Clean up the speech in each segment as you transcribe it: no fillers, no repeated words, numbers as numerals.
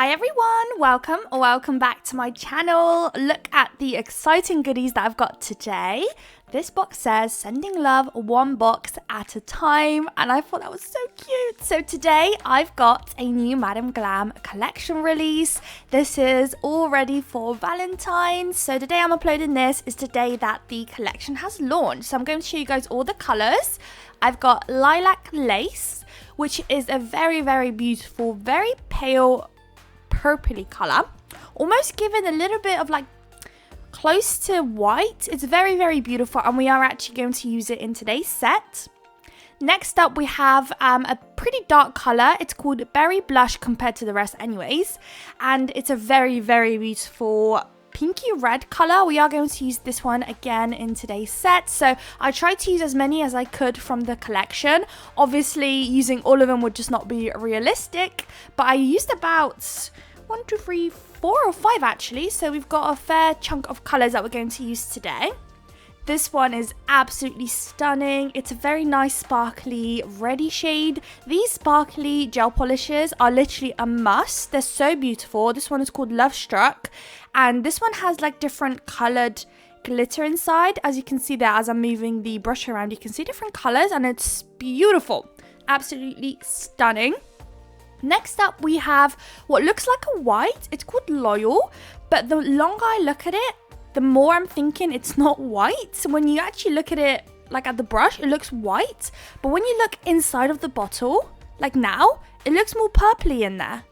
Hi everyone, welcome back to my channel. Look at the exciting goodies that I've got today. This box says sending love one box at a time, and I thought that was so cute. So today I've got a new Madam Glam collection release. This is all ready for Valentine's. So the day I'm uploading this is the day that the collection has launched. So I'm going to show you guys all the colors. I've got lilac lace, which is a very, very beautiful, very pale purpley color, almost giving a little bit of like close to white. It's very, very beautiful, and we are actually going to use it in today's set. Next up we have a pretty dark color. It's called Berry Blush compared to the rest anyways, and it's a very, very beautiful pinky red color. We are going to use this one again in today's set, so I tried to use as many as I could from the collection. Obviously using all of them would just not be realistic, but I used about 1, 2, 3, 4 or 5 actually, so we've got a fair chunk of colors that we're going to use today. This one is absolutely stunning. It's a very nice sparkly reddy shade. These sparkly gel polishes are literally a must. They're so beautiful. This one is called Love Struck, and this one has like different colored glitter inside. As you can see there, as I'm moving the brush around, you can see different colors, and it's beautiful. Absolutely stunning. Next up we have what looks like a white. It's called Loyal, but the longer I look at it, the more I'm thinking it's not white. So when you actually look at it like at the brush, it looks white, but when you look inside of the bottle, like now, it looks more purpley in there.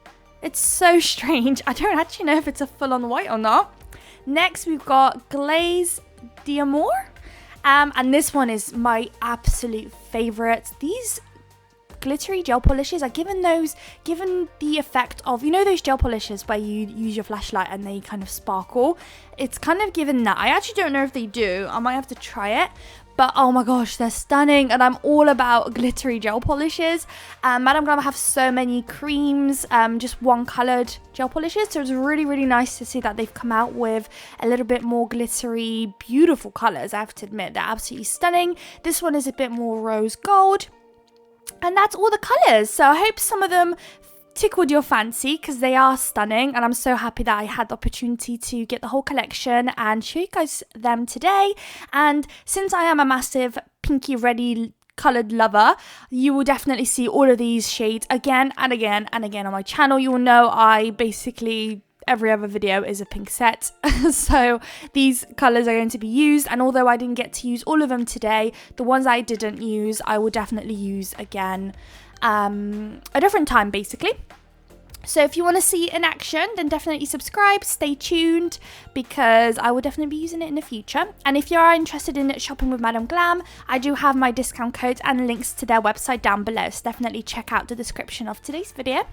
It's so strange. I don't actually know if it's a full-on white or not. Next we've got Glaze d'Amour, and this one is my absolute favorite. These glittery gel polishes are given the effect of, you know, those gel polishes where you use your flashlight and they kind of sparkle. It's kind of given that. I actually don't know if they do. I might have to try it, but oh my gosh, they're stunning, and I'm all about glittery gel polishes. Madam Glam have so many creams, just one colored gel polishes, so it's really, really nice to see that they've come out with a little bit more glittery, beautiful colors. I have to admit, they're absolutely stunning. This one is a bit more rose gold. And that's all the colours, so I hope some of them tickled your fancy because they are stunning, and I'm so happy that I had the opportunity to get the whole collection and show you guys them today. And since I am a massive pinky reddy coloured lover, you will definitely see all of these shades again and again and again on my channel. You will know I basically every other video is a pink set, so these colors are going to be used, and although I didn't get to use all of them today, the ones I didn't use I will definitely use again a different time basically. So if you want to see it in action, then definitely subscribe, stay tuned, because I will definitely be using it in the future. And if you are interested in shopping with Madam Glam, I do have my discount code and links to their website down below, so definitely check out the description of today's video.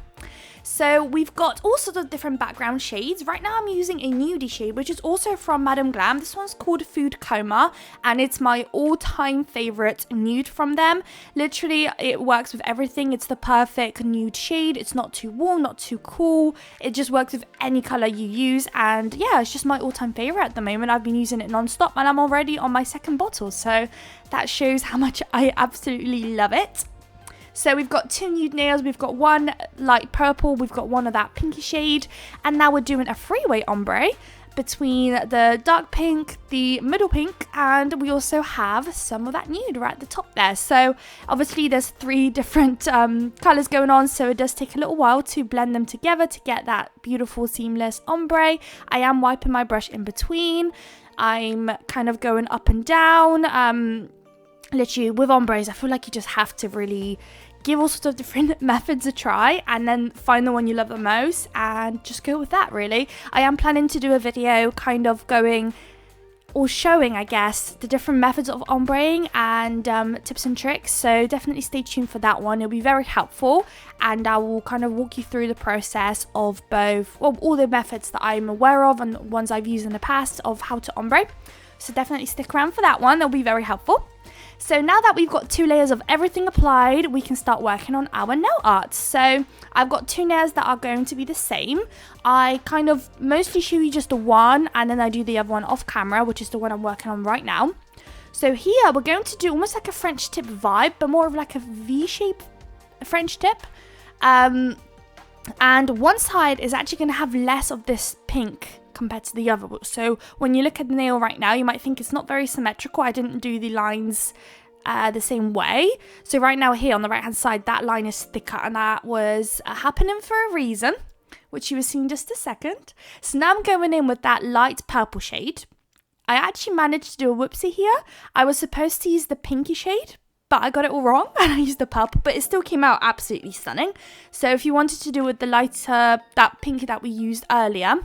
So we've got all sorts of different background shades. Right now I'm using a nudie shade, which is also from Madam Glam. This one's called Food Coma, and it's my all-time favorite nude from them. Literally, it works with everything. It's the perfect nude shade. It's not too warm, not too cool. It just works with any color you use, and yeah, it's just my all-time favorite at the moment. I've been using it non-stop, and I'm already on my second bottle, so that shows how much I absolutely love it. So we've got 2 nude nails, we've got one light purple, we've got one of that pinky shade, and now we're doing a freeway ombre between the dark pink, the middle pink, and we also have some of that nude right at the top there. So obviously there's 3 different colours going on, so it does take a little while to blend them together to get that beautiful seamless ombre. I am wiping my brush in between. I'm kind of going up and down. Literally with ombres, I feel like you just have to really give all sorts of different methods a try, and then find the one you love the most and just go with that really. I am planning to do a video kind of going or showing, I guess, the different methods of ombreing and tips and tricks, so definitely stay tuned for that one. It'll be very helpful, and I will kind of walk you through the process of both, well, all the methods that I'm aware of and ones I've used in the past of how to ombre. So definitely stick around for that one. That'll be very helpful. So now that we've got 2 layers of everything applied, we can start working on our nail art. So I've got 2 nails that are going to be the same. I kind of mostly show you just the one, and then I do the other one off camera, which is the one I'm working on right now. So here we're going to do almost like a French tip vibe, but more of like a V-shape French tip. And one side is actually going to have less of this pink compared to the other. So when you look at the nail right now, you might think it's not very symmetrical. I didn't do the lines the same way. So right now here on the right hand side, that line is thicker, and that was happening for a reason, which you will see in just a second. So now I'm going in with that light purple shade. I actually managed to do a whoopsie here. I was supposed to use the pinky shade, but I got it all wrong and I used the purple, but it still came out absolutely stunning. So if you wanted to do with the lighter, that pinky that we used earlier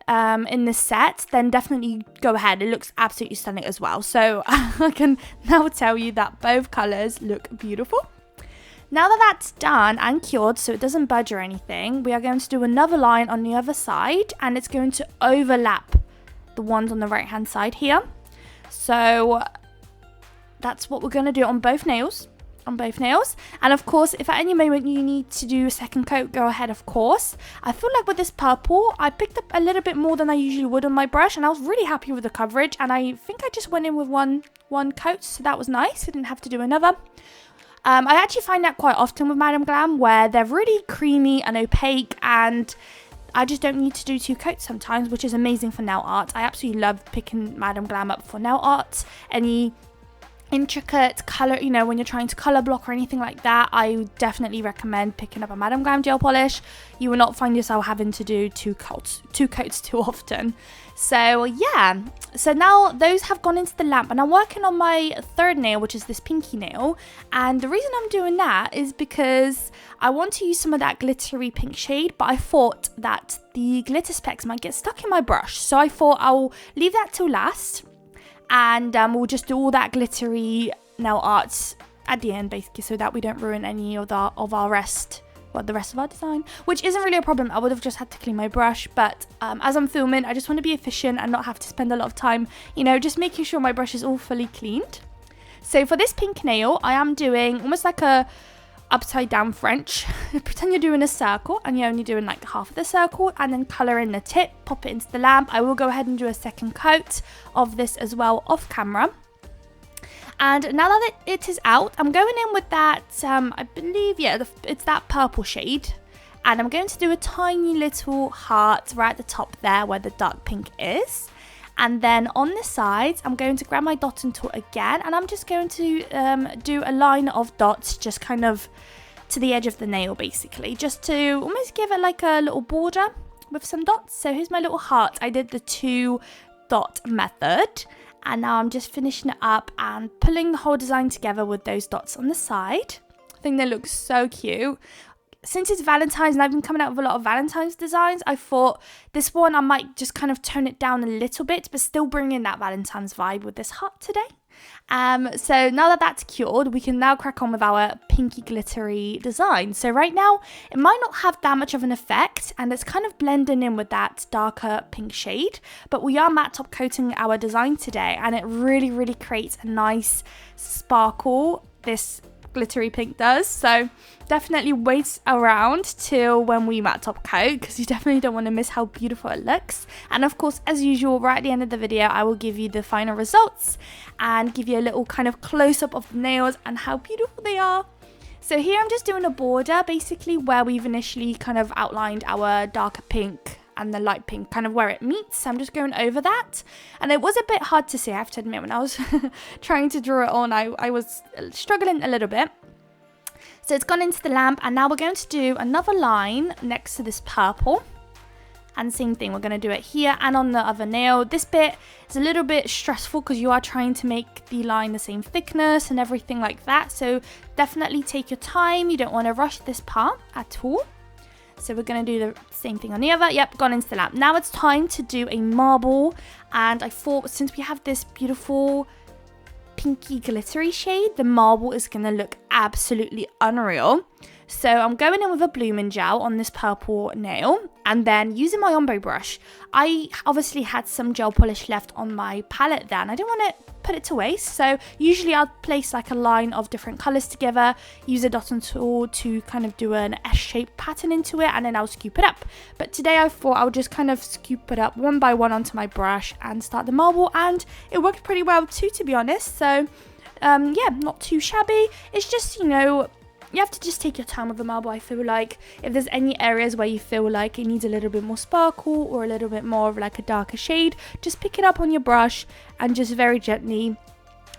in this set, then definitely go ahead. It looks absolutely stunning as well. So I can now tell you that both colours look beautiful. Now that that's done and cured, so it doesn't budge or anything, we are going to do another line on the other side, and it's going to overlap the ones on the right hand side here. So that's what we're going to do on both nails. And of course, if at any moment you need to do a second coat, go ahead, of course. I feel like with this purple, I picked up a little bit more than I usually would on my brush, and I was really happy with the coverage, and I think I just went in with one coat, so that was nice. I didn't have to do another. I actually find that quite often with Madam Glam, where they're really creamy and opaque, and I just don't need to do 2 coats sometimes, which is amazing for nail art. I absolutely love picking Madam Glam up for nail art. Any intricate color, you know, when you're trying to color block or anything like that, I definitely recommend picking up a Madam Glam gel polish. You will not find yourself having to do 2 coats too often. So yeah, so now those have gone into the lamp, and I'm working on my third nail, which is this pinky nail. And the reason I'm doing that is because I want to use some of that glittery pink shade, but I thought that the glitter specks might get stuck in my brush, so I thought I'll leave that till last, and we'll just do all that glittery nail art at the end, basically, so that we don't ruin any of the rest of our design, which isn't really a problem. I would have just had to clean my brush, but as I'm filming, I just want to be efficient and not have to spend a lot of time, you know, just making sure my brush is all fully cleaned. So for this pink nail, I am doing almost like a upside down French. Pretend you're doing a circle and you're only doing like half of the circle, and then colour in the tip, pop it into the lamp. I will go ahead and do a second coat of this as well off camera. And now that it is out, I'm going in with that, I believe, yeah, it's that purple shade. And I'm going to do a tiny little heart right at the top there where the dark pink is. And then on the sides, I'm going to grab my dotting tool again, and I'm just going to do a line of dots just kind of to the edge of the nail, basically, just to almost give it like a little border with some dots. So here's my little heart. I did the 2 dot method, and now I'm just finishing it up and pulling the whole design together with those dots on the side. I think they look so cute. Since it's Valentine's and I've been coming out with a lot of Valentine's designs, I thought this one I might just kind of tone it down a little bit, but still bring in that Valentine's vibe with this heart today. So now that that's cured, we can now crack on with our pinky glittery design. So right now, it might not have that much of an effect, and it's kind of blending in with that darker pink shade, but we are matte top coating our design today, and it really, really creates a nice sparkle, this glittery pink does. So definitely wait around till when we matte top coat, because you definitely don't want to miss how beautiful it looks. And of course, as usual, right at the end of the video, I will give you the final results and give you a little kind of close-up of the nails and how beautiful they are. So here I'm just doing a border, basically where we've initially kind of outlined our darker pink and the light pink, kind of where it meets. So I'm just going over that, and it was a bit hard to see, I have to admit. When I was trying to draw it on, I was struggling a little bit. So it's gone into the lamp, and now we're going to do another line next to this purple, and same thing, we're going to do it here and on the other nail. This bit is a little bit stressful because you are trying to make the line the same thickness and everything like that, so definitely take your time. You don't want to rush this part at all. So we're going to do the same thing on the other. Yep, gone into the lamp. Now it's time to do a marble, and I thought since we have this beautiful pinky glittery shade, the marble is going to look absolutely unreal. So I'm going in with a blooming gel on this purple nail, and then using my ombre brush. I obviously had some gel polish left on my palette there, and I didn't want to put it to waste. So usually I'll place like a line of different colors together, use a dotting tool to kind of do an S-shaped pattern into it, and then I'll scoop it up. But today I thought I would just kind of scoop it up one by one onto my brush and start the marble, and it worked pretty well too, to be honest. So yeah, not too shabby. It's just, you know, you have to just take your time with the marble. I feel like if there's any areas where you feel like it needs a little bit more sparkle or a little bit more of like a darker shade, just pick it up on your brush and just very gently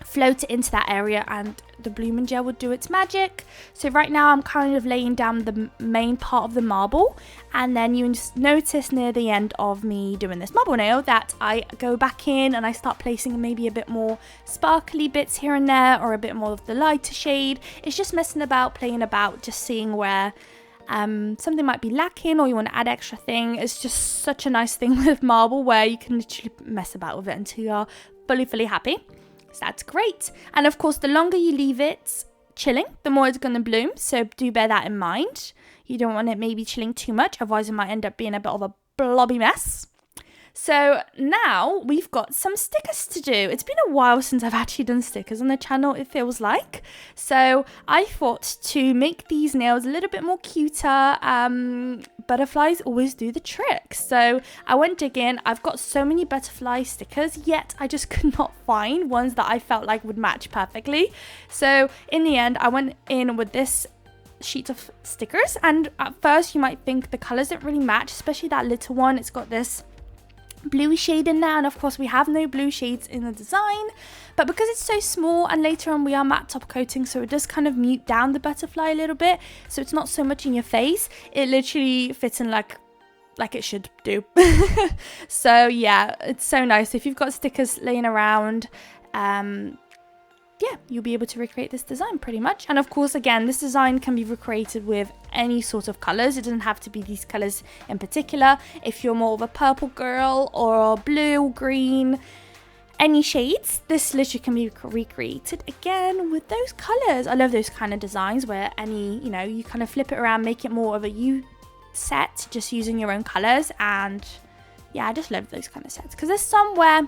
float it into that area, and the blooming gel will do its magic. So right now I'm kind of laying down the main part of the marble, and then you just notice near the end of me doing this marble nail that I go back in and I start placing maybe a bit more sparkly bits here and there, or a bit more of the lighter shade. It's just messing about, playing about, just seeing where something might be lacking or you want to add extra thing. It's just such a nice thing with marble where you can literally mess about with it until you're fully happy. So that's great. And of course, the longer you leave it chilling, the more it's going to bloom. So do bear that in mind. You don't want it maybe chilling too much, otherwise it might end up being a bit of a blobby mess. So now we've got some stickers to do. It's been a while since I've actually done stickers on the channel, it feels like. So I thought to make these nails a little bit more cuter, butterflies always do the trick. So I went digging. I've got so many butterfly stickers, yet I just could not find ones that I felt like would match perfectly. So in the end, I went in with this sheet of stickers, and at first you might think the colors don't really match, especially that little one. It's got this blue shade in there, and of course we have no blue shades in the design, but because it's so small and later on we are matte top coating, so it does kind of mute down the butterfly a little bit, so it's not so much in your face. It literally fits in like it should do. So yeah, it's so nice. If you've got stickers laying around, yeah, you'll be able to recreate this design pretty much. And of course, again, this design can be recreated with any sort of colors. It doesn't have to be these colors in particular. If you're more of a purple girl or blue, green, any shades, this literally can be recreated again with those colors. I love those kind of designs where you kind of flip it around, make it more of a U set, just using your own colors. And yeah, I just love those kind of sets, because there's some where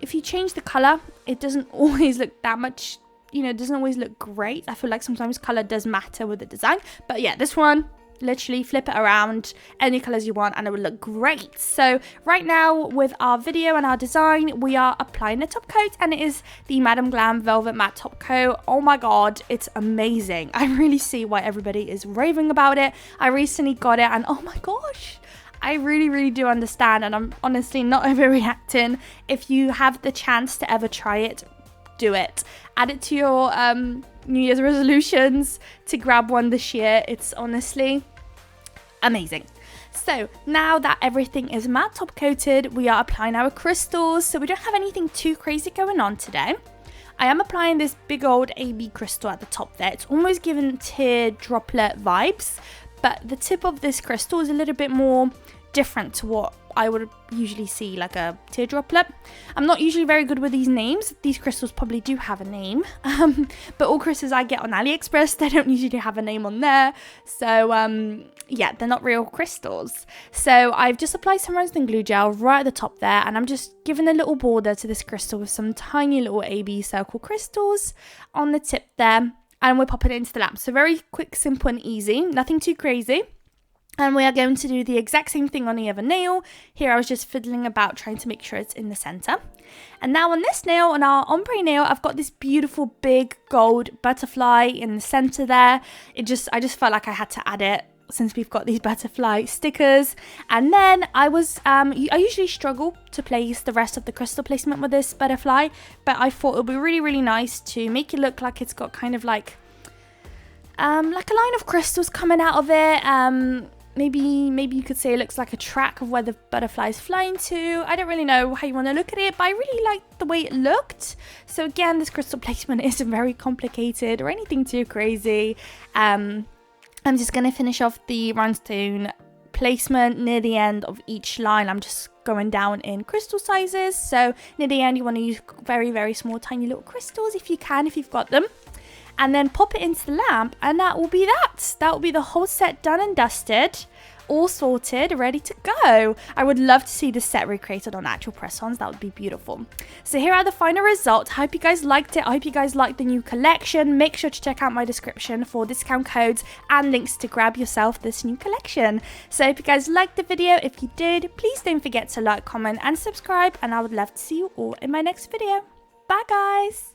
if you change the color, it doesn't always look that much, it doesn't always look great. I feel like sometimes color does matter with the design. But yeah, this one, literally flip it around any colors you want and it will look great. So right now with our video and our design, we are applying the top coat, and it is the Madam Glam Velvet Matte Top Coat. Oh my god, it's amazing. I really see why everybody is raving about it. I recently got it and oh my gosh, I really do understand, and I'm honestly not overreacting. If you have the chance to ever try it, do it. Add it to your New Year's resolutions to grab one this year. It's honestly amazing. So now that everything is matte top coated, we are applying our crystals. So we don't have anything too crazy going on today. I am applying this big old AB crystal at the top there. It's almost giving tear droplet vibes, but the tip of this crystal is a little bit more different to what I would usually see, like a teardroplet. I'm not usually very good with these names. These crystals probably do have a name, but all crystals I get on AliExpress, they don't usually have a name on there. So yeah, they're not real crystals. So I've just applied some resin glue gel right at the top there, and I'm just giving a little border to this crystal with some tiny little AB circle crystals on the tip there, and we're popping it into the lamp. So very quick, simple and easy, nothing too crazy. And we are going to do the exact same thing on the other nail. Here I was just fiddling about trying to make sure it's in the center. And now on this nail, on our ombre nail, I've got this beautiful big gold butterfly in the center there. I just felt like I had to add it since we've got these butterfly stickers. And then I usually struggle to place the rest of the crystal placement with this butterfly, but I thought it would be really nice to make it look like it's got kind of like a line of crystals coming out of it. Maybe you could say it looks like a track of where the butterfly is flying to. I don't really know how you want to look at it, but I really liked the way it looked. So again, this crystal placement isn't very complicated or anything too crazy. I'm just going to finish off the rhinestone placement near the end of each line. I'm just going down in crystal sizes. So near the end, you want to use very small, tiny little crystals if you can, if you've got them. And then pop it into the lamp, and that will be that. That will be the whole set done and dusted, all sorted, ready to go. I would love to see this set recreated on actual press-ons. That would be beautiful. So here are the final results. I hope you guys liked it. I hope you guys liked the new collection. Make sure to check out my description for discount codes and links to grab yourself this new collection. So I hope you guys liked the video. If you did, please don't forget to like, comment and subscribe, and I would love to see you all in my next video. Bye guys.